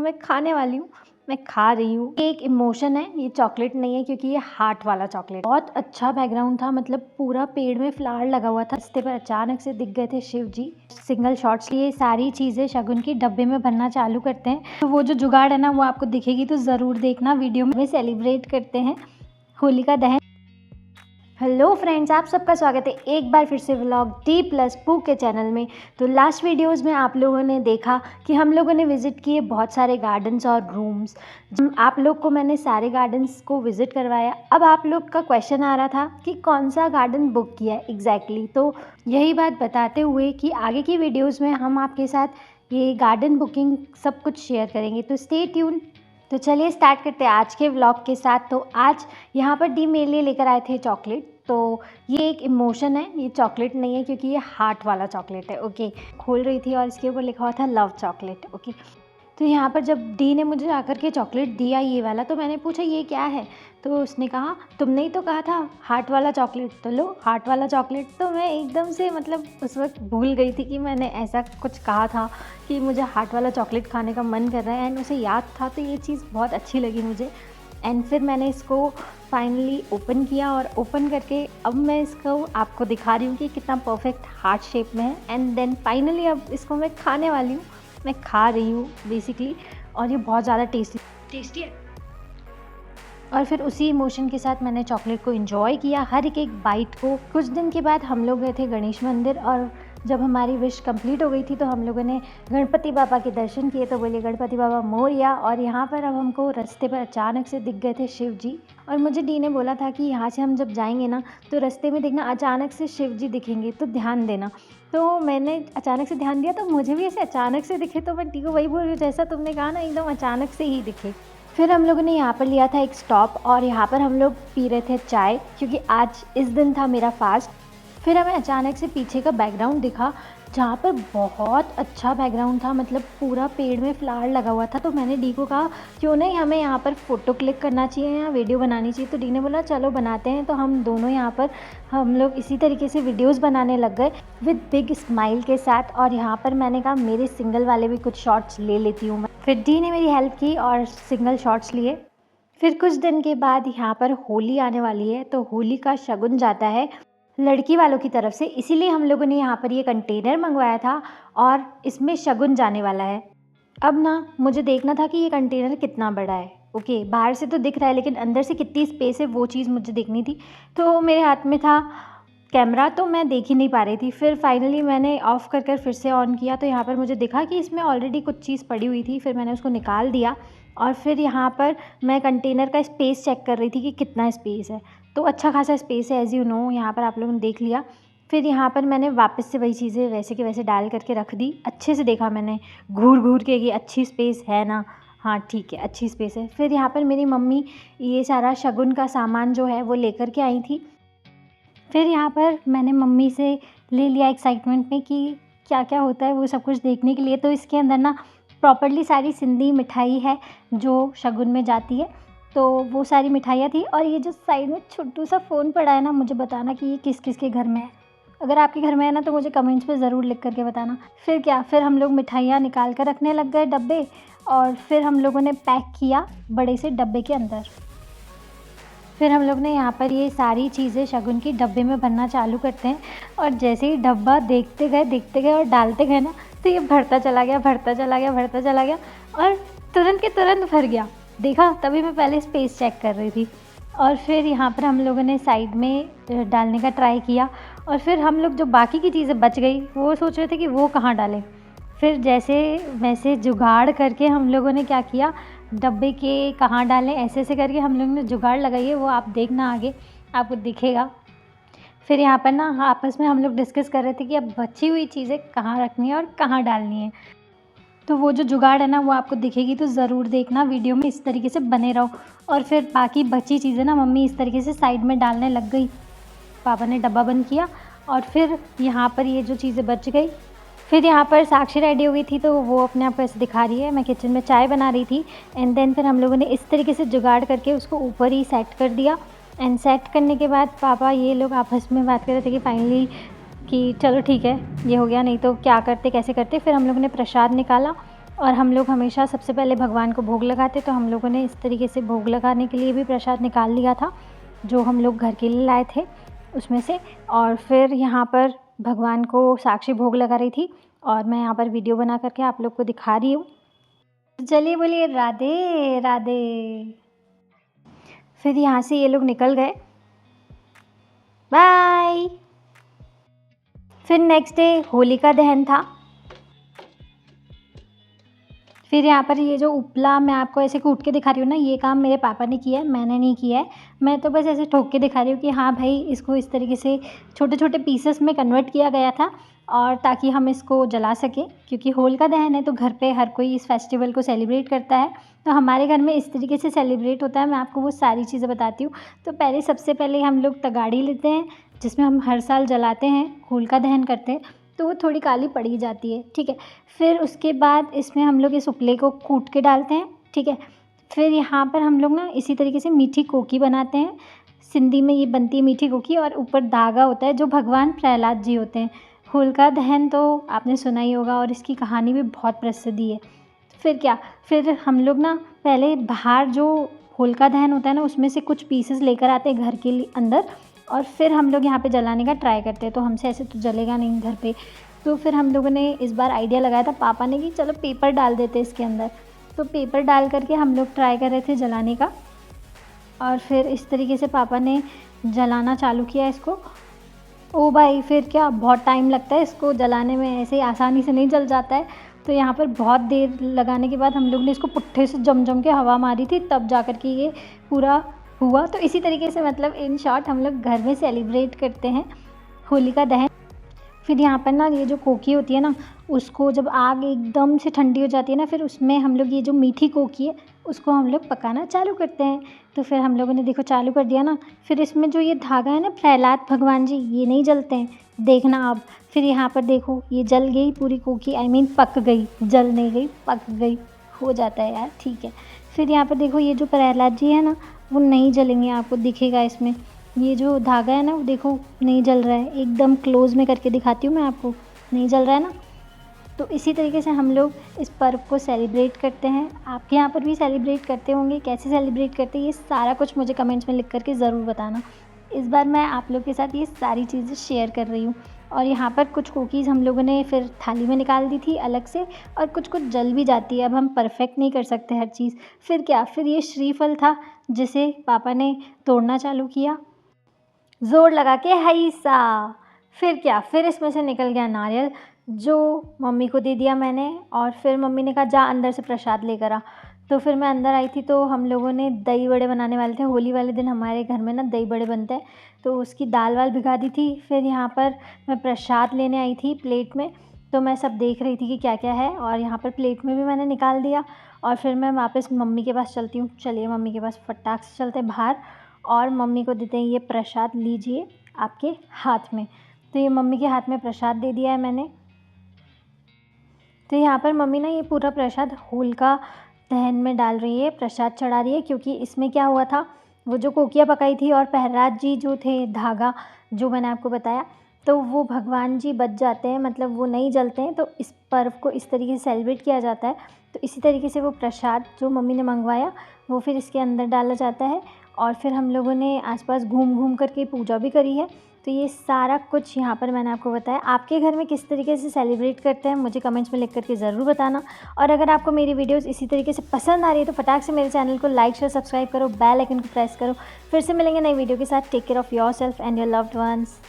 मैं खाने वाली हूँ, मैं खा रही हूँ। ये एक इमोशन है, ये चॉकलेट नहीं है क्योंकि ये हार्ट वाला चॉकलेट। बहुत अच्छा बैकग्राउंड था, मतलब पूरा पेड़ में फ्लावर लगा हुआ था। रास्ते पर अचानक से दिख गए थे शिव जी। सिंगल शॉट्स लिए सारी चीज़ें शगुन की डब्बे में भरना चालू करते हैं। तो वो जो जुगाड़ है ना वो आपको दिखेगी तो ज़रूर देखना। वीडियो में सेलिब्रेट करते हैं होलिका दहन। हेलो फ्रेंड्स, आप सबका स्वागत है एक बार फिर से व्लॉग डी प्लस पू के चैनल में। तो लास्ट वीडियोस में आप लोगों ने देखा कि हम लोगों ने विज़िट किए बहुत सारे गार्डन्स और रूम्स। आप लोग को मैंने सारे गार्डन्स को विज़िट करवाया। अब आप लोग का क्वेश्चन आ रहा था कि कौन सा गार्डन बुक किया है एग्जैक्टली। तो यही बात बताते हुए कि आगे की वीडियोज़ में हम आपके साथ ये गार्डन बुकिंग सब कुछ शेयर करेंगे, तो स्टे ट्यून। तो चलिए स्टार्ट करते हैं आज के व्लॉग के साथ। तो आज यहाँ पर डी मेरे लिए लेकर आए थे चॉकलेट। तो ये एक इमोशन है, ये चॉकलेट नहीं है क्योंकि ये हार्ट वाला चॉकलेट है। ओके, खोल रही थी और इसके ऊपर लिखा हुआ था लव चॉकलेट। ओके, तो यहाँ पर जब डी ने मुझे आकर के चॉकलेट दिया ये वाला, तो मैंने पूछा ये क्या है। तो उसने कहा तुमने ही तो कहा था हार्ट वाला चॉकलेट, तो लो हार्ट वाला चॉकलेट। तो मैं एकदम से मतलब उस वक्त भूल गई थी कि मैंने ऐसा कुछ कहा था कि मुझे हार्ट वाला चॉकलेट खाने का मन कर रहा है। एंड उसे याद था, तो ये चीज़ बहुत अच्छी लगी मुझे। एंड फिर मैंने इसको फाइनली ओपन किया और ओपन करके अब मैं इसको आपको दिखा रही हूँ कि कितना परफेक्ट हार्ट शेप में है। एंड देन फाइनली अब इसको मैं खाने वाली हूँ, मैं खा रही हूँ बेसिकली। और ये बहुत ज़्यादा टेस्टी है। और फिर उसी इमोशन के साथ मैंने चॉकलेट को एंजॉय किया, हर एक बाइट को। कुछ दिन के बाद हम लोग गए थे गणेश मंदिर, और जब हमारी विश कंप्लीट हो गई थी तो हम लोगों ने गणपति बाबा के दर्शन किए। तो बोले गणपति बाबा मोरया। और यहाँ पर अब हमको रास्ते पर अचानक से दिख गए थे शिव जी। और मुझे डी ने बोला था कि यहाँ से हम जब जाएंगे ना तो रास्ते में देखना अचानक से शिव जी दिखेंगे, तो ध्यान देना। तो मैंने अचानक से ध्यान दिया तो मुझे भी ऐसे अचानक से दिखे। तो मैं डी को वही बोल रही हूँ जैसा तुमने कहा ना, एकदम अचानक से ही दिखे। फिर हम लोगों ने यहाँ पर लिया था एक स्टॉप, और यहाँ पर हम लोग पी रहे थे चाय क्योंकि आज इस दिन था मेरा फास्ट। फिर हमें अचानक से पीछे का बैकग्राउंड दिखा, जहाँ पर बहुत अच्छा बैकग्राउंड था, मतलब पूरा पेड़ में फ्लावर लगा हुआ था। तो मैंने डी को कहा क्यों नहीं हमें यहाँ पर फ़ोटो क्लिक करना चाहिए या वीडियो बनानी चाहिए। तो डी ने बोला चलो बनाते हैं। तो हम दोनों यहाँ पर हम लोग इसी तरीके से वीडियोस बनाने लग गए विद बिग स्माइल के साथ। और यहाँ पर मैंने कहा मेरे सिंगल वाले भी कुछ शॉट्स ले लेती हूँ मैं। फिर डी ने मेरी हेल्प की और सिंगल शॉट्स लिए। फिर कुछ दिन के बाद यहाँ पर होली आने वाली है, तो होली का शगुन जाता है लड़की वालों की तरफ से, इसीलिए हम लोगों ने यहाँ पर ये कंटेनर मंगवाया था और इसमें शगुन जाने वाला है। अब ना मुझे देखना था कि ये कंटेनर कितना बड़ा है। ओके, बाहर से तो दिख रहा है लेकिन अंदर से कितनी स्पेस है वो चीज़ मुझे देखनी थी। तो मेरे हाथ में था कैमरा, तो मैं देख ही नहीं पा रही थी। फिर फाइनली मैंने ऑफ़ कर कर फिर से ऑन किया, तो यहाँ पर मुझे दिखा कि इसमें ऑलरेडी कुछ चीज़ पड़ी हुई थी। फिर मैंने उसको निकाल दिया और फिर यहाँ पर मैं कंटेनर का स्पेस चेक कर रही थी कि कितना स्पेस है। तो अच्छा खासा स्पेस है, एज़ यू नो, यहाँ पर आप लोगों ने देख लिया। फिर यहाँ पर मैंने वापस से वही चीज़ें वैसे के वैसे डाल करके रख दी। अच्छे से देखा मैंने घूर घूर के कि अच्छी स्पेस है ना, हाँ ठीक है अच्छी स्पेस है। फिर यहाँ पर मेरी मम्मी ये सारा शगुन का सामान जो है वो लेकर के आई थी। फिर यहाँ पर मैंने मम्मी से ले लिया एक्साइटमेंट में कि क्या क्या होता है वो सब कुछ देखने के लिए। तो इसके अंदर ना प्रॉपर्ली सारी सिंधी मिठाई है जो शगुन में जाती है, तो वो सारी मिठाइयाँ थी। और ये जो साइड में छोटू सा फ़ोन पड़ा है ना, मुझे बताना कि ये किस किस के घर में है। अगर आपके घर में है ना तो मुझे कमेंट्स में ज़रूर लिख करके बताना। फिर क्या, फिर हम लोग मिठाइयाँ निकाल कर रखने लग गए डब्बे, और फिर हम लोगों ने पैक किया बड़े से डब्बे के अंदर। फिर हम लोग ने यहाँ पर ये सारी चीज़ें शगुन की डब्बे में भरना चालू करते हैं। और जैसे ही डब्बा देखते गए और डालते गए ना, तो ये भरता चला गया और तुरंत के तुरंत भर गया। देखा, तभी मैं पहले स्पेस चेक कर रही थी। और फिर यहाँ पर हम लोगों ने साइड में डालने का ट्राई किया, और फिर हम लोग जो बाकी की चीज़ें बच गई वो सोच रहे थे कि वो कहाँ डालें। फिर जैसे वैसे जुगाड़ करके हम लोगों ने क्या किया, डब्बे के कहाँ डालें ऐसे ऐसे करके हम लोगों ने जुगाड़ लगाई है, वो आप देखना आगे आपको दिखेगा। फिर यहाँ पर ना आपस में हम लोग डिस्कस कर रहे थे कि अब बची हुई चीज़ें कहाँ रखनी है और कहाँ डालनी है। तो वो जो जुगाड़ है ना वो आपको दिखेगी, तो ज़रूर देखना, वीडियो में इस तरीके से बने रहो। और फिर बाकी बची चीज़ें ना मम्मी इस तरीके से साइड में डालने लग गई। पापा ने डब्बा बंद किया और फिर यहाँ पर ये जो चीज़ें बच गई। फिर यहाँ पर साक्षी रेडी हो गई थी, तो वो अपने आप को ऐसे दिखा रही है। मैं किचन में चाय बना रही थी। एंड देन फिर हम लोगों ने इस तरीके से जुगाड़ करके उसको ऊपर ही सेट कर दिया। एंड सेट करने के बाद पापा ये लोग आपस में बात कर रहे थे कि फाइनली कि चलो ठीक है ये हो गया, नहीं तो क्या करते कैसे करते। फिर हम लोगों ने प्रसाद निकाला और हम लोग हमेशा सबसे पहले भगवान को भोग लगाते, तो हम लोगों ने इस तरीके से भोग लगाने के लिए भी प्रसाद निकाल लिया था, जो हम लोग घर के लिए लाए थे उसमें से। और फिर यहाँ पर भगवान को साक्षी भोग लगा रही थी और मैं यहाँ पर वीडियो बना करके आप लोग को दिखा रही हूँ। चलिए बोलिए राधे राधे। फिर यहाँ से ये लोग निकल गए, बाय। फिर नेक्स्ट डे होलिका दहन था। फिर यहाँ पर ये जो उपला मैं आपको ऐसे कूट के दिखा रही हूँ ना, ये काम मेरे पापा ने किया है, मैंने नहीं किया है। मैं तो बस ऐसे ठोक के दिखा रही हूँ कि हाँ भाई, इसको इस तरीके से छोटे छोटे पीसेस में कन्वर्ट किया गया था, और ताकि हम इसको जला सकें, क्योंकि होलिका दहन है तो घर पे हर कोई इस फेस्टिवल को सेलिब्रेट करता है। तो हमारे घर में इस तरीके से सेलिब्रेट होता है। मैं आपको वो सारी चीज़ें बताती हूँ। तो पहले सबसे पहले हम लोग तगाड़ी लेते हैं, जिसमें हम हर साल जलाते हैं, होलिका दहन करते हैं, तो वो थोड़ी काली पड़ी जाती है, ठीक है। फिर उसके बाद इसमें हम लोग इस उपले को कूट के डालते हैं, ठीक है। फिर यहाँ पर हम लोग ना इसी तरीके से मीठी कोकी बनाते हैं। सिंधी में ये बनती है मीठी कोकी, और ऊपर धागा होता है जो भगवान प्रहलाद जी होते हैं। होलिका दहन तो आपने सुना ही होगा, और इसकी कहानी भी बहुत प्रसिद्धि है। फिर क्या, फिर हम लोग ना पहले बाहर जो होलिका दहन होता है ना, उसमें से कुछ पीसेस लेकर आते हैं घर के लिए अंदर, और फिर हम लोग यहाँ पे जलाने का ट्राई करते हैं। तो हमसे ऐसे तो जलेगा नहीं घर पे। तो फिर हम लोगों ने इस बार आइडिया लगाया था पापा ने कि चलो पेपर डाल देते इसके अंदर। तो पेपर डाल करके हम लोग ट्राई कर रहे थे जलाने का, और फिर इस तरीके से पापा ने जलाना चालू किया इसको। ओ भाई, फिर क्या, बहुत टाइम लगता है इसको जलाने में, ऐसे ही आसानी से नहीं जल जाता है। तो यहाँ पर बहुत देर लगाने के बाद हम लोग ने इसको पुट्ठे से जम के हवा मारी थी, तब जा कर के ये पूरा हुआ। तो इसी तरीके से मतलब इन शॉर्ट हम लोग घर में सेलिब्रेट करते हैं होलिका दहन। फिर यहाँ पर ना ये जो कोकी होती है ना, उसको जब आग एकदम से ठंडी हो जाती है ना, फिर उसमें हम लोग ये जो मीठी कोकी है उसको हम लोग पकाना चालू करते हैं। तो फिर हम लोगों ने देखो चालू कर दिया ना। फिर इसमें जो ये धागा है ना, प्रहलाद भगवान जी, ये नहीं जलते हैं, देखना अब। फिर यहाँ पर देखो ये जल गई पूरी कोकी, आई मीन पक गई, जल नहीं गई, पक गई, हो जाता है यार, ठीक है। फिर यहाँ पर देखो ये जो प्रहलाद जी है ना, वो नहीं जलेंगे, आपको दिखेगा इसमें ये जो धागा है ना, वो देखो नहीं जल रहा है। एकदम क्लोज़ में करके दिखाती हूँ मैं आपको, नहीं जल रहा है ना। तो इसी तरीके से हम लोग इस पर्व को सेलिब्रेट करते हैं। आपके यहाँ पर भी सेलिब्रेट करते होंगे, कैसे सेलिब्रेट करते हैं ये सारा कुछ मुझे कमेंट्स में लिख करके ज़रूर बताना। इस बार मैं आप लोग के साथ ये सारी चीज़ें शेयर कर रही हूँ। और यहाँ पर कुछ कुकीज़ हम लोगों ने फिर थाली में निकाल दी थी अलग से, और कुछ कुछ जल भी जाती है। अब हम परफेक्ट नहीं कर सकते हर चीज़। फिर क्या, फिर ये श्रीफल था जिसे पापा ने तोड़ना चालू किया, ज़ोर लगा के हैसा। फिर क्या, फिर इसमें से निकल गया नारियल, जो मम्मी को दे दिया मैंने। और फिर मम्मी ने कहा जा अंदर से प्रसाद लेकर आ। तो फिर मैं अंदर आई थी, तो हम लोगों ने दही बड़े बनाने वाले थे। होली वाले दिन हमारे घर में ना दही बड़े बनते हैं, तो उसकी दाल वाल भिगा दी थी। फिर यहाँ पर मैं प्रसाद लेने आई थी प्लेट में, तो मैं सब देख रही थी कि क्या क्या है, और यहाँ पर प्लेट में भी मैंने निकाल दिया। और फिर मैं वापस मम्मी के पास चलती हूँ। चलिए मम्मी के पास फटाक से चलते हैं बाहर, और मम्मी को देते हैं ये प्रसाद, लीजिए आपके हाथ में। तो ये मम्मी के हाथ में प्रसाद दे दिया है मैंने। तो यहाँ पर मम्मी ना ये पूरा प्रसाद होलिका दहन में डाल रही है, प्रसाद चढ़ा रही है। क्योंकि इसमें क्या हुआ था, वो जो कोकिया पकाई थी और प्रहलाद जी जो थे, धागा जो मैंने आपको बताया, तो वो भगवान जी बच जाते हैं, मतलब वो नहीं जलते हैं। तो इस पर्व को इस तरीके से सेलिब्रेट किया जाता है। तो इसी तरीके से वो प्रसाद जो मम्मी ने मंगवाया, वो फिर इसके अंदर डाला जाता है। और फिर हम लोगों ने आसपास घूम घूम करके पूजा भी करी है। तो ये सारा कुछ यहाँ पर मैंने आपको बताया। आपके घर में किस तरीके से सेलिब्रेट करते हैं मुझे कमेंट्स में लिख करके ज़रूर बताना। और अगर आपको मेरी वीडियोस इसी तरीके से पसंद आ रही है तो फटाक से मेरे चैनल को लाइक शेयर सब्सक्राइब करो, बेल आइकन को प्रेस करो। फिर से मिलेंगे नई वीडियो के साथ। Take care of your self and your loved once.